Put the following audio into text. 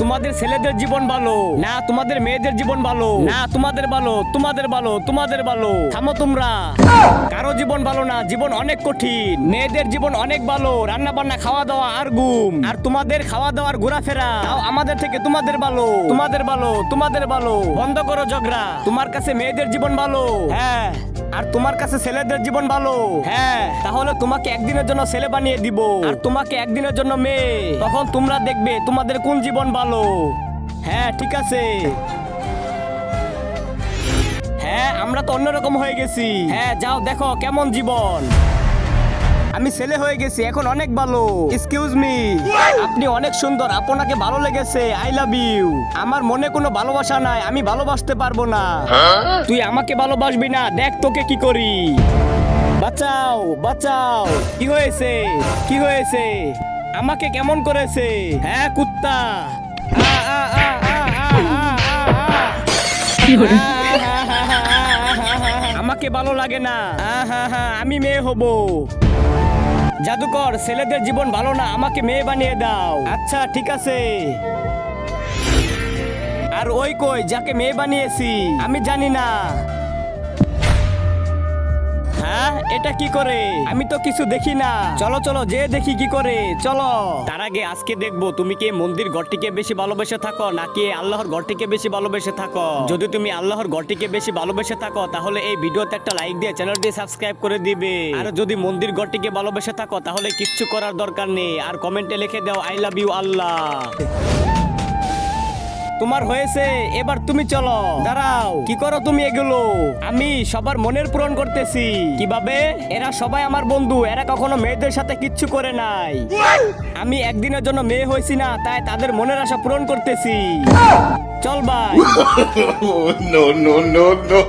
তোমাদের ছেলেদের জীবন ভালো না, তোমাদের মেয়েদের জীবন ভালো না, তোমাদের ভালো, তোমাদের ভালো, তোমাদের ভালো। থামো তোমরা, কারো জীবন ভালো না, জীবন অনেক কঠিন। মেয়েদের জীবন অনেক ভালো, রান্না বান্না, খাওয়া দাওয়া আর ঘুম। আর তোমাদের খাওয়া দাওয়ার ঘোরাফেরা তাও আমাদের থেকে তোমাদের ভালো, তোমাদের ভালো, তোমাদের ভালো। বন্ধ করো ঝগড়া। তোমার কাছে মেয়েদের জীবন ভালো, হ্যাঁ, আর তোমার কাছে ছেলেদের জীবন ভালো, হ্যাঁ। তাহলে তোমাকে একদিনের জন্য ছেলে বানিয়ে দিব আর তোমাকে একদিনের জন্য মেয়ে। তখন তোমরা দেখবে তোমাদের কোন জীবন ভালো। হ্যাঁ ঠিক আছে। হ্যাঁ আমরা তো অন্যরকম হয়ে গেছি। হ্যাঁ যাও দেখো কেমন জীবন। আমি ছেলে হয়ে গেছি এখন, অনেক ভালো। এক্সকিউজ মি, আপনি অনেক সুন্দর, আপনাকে ভালো লেগেছে, আই লাভ ইউ। আমার মনে কোনো ভালোবাসা নাই, আমি ভালোবাসতে পারবো না। তুই আমাকে ভালোবাসবি না, দেখ তোকে কি করি। বাঁচাও বাঁচাও। কি হয়েছে, কি হয়েছে? আমাকে কেমন করেছে? হ্যাঁ কুত্তা। আ, আ, আ, আ, আ, আ, আ, আ। আমাকে ভালো লাগে না। আমি মেয়ে হব। জাদুকর, ছেলেদের জীবন ভালো না, আমাকে মেয়ে বানিয়ে দাও। আচ্ছা ঠিক আছে। আর ওই কই যাকে মেয়ে বানিয়েছি? আমি জানি না। হ্যাঁ এটা কি করে? আমি তো কিছু দেখি না। চলো চলো যে দেখি কি করে, চলো। তার আগে আজকে দেখবো তুমি কি মন্দির ঘরটিকে বেশি ভালোবেসে থাকো নাকি আল্লাহর ঘরটিকে বেশি ভালোবেসে থাকো। যদি তুমি আল্লাহর ঘরটিকে বেশি ভালোবেসে থাকো তাহলে এই ভিডিওতে একটা লাইক দিয়ে চ্যানেলটি সাবস্ক্রাইব করে দিবে। আর যদি মন্দির ঘরটিকে ভালোবেসে থাকো তাহলে কিচ্ছু করার দরকার নেই, আর কমেন্টে লিখে দাও আই লাভ ইউ আল্লাহ। তোমার হয়েছে, এবার তুমি চলো। দাঁড়াও, কি করো তুমি এগুলো? আমি সবার মনের পূরণ করতেছি। কিভাবে? এরা সবাই আমার বন্ধু, এরা কখনো মেয়েদের সাথে কিচ্ছু করে নাই। আমি একদিনের জন্য মেয়ে হয়েছি না, তাই তাদের মনের আশা পূরণ করতেছি। চল ভাই। No, no, no, no.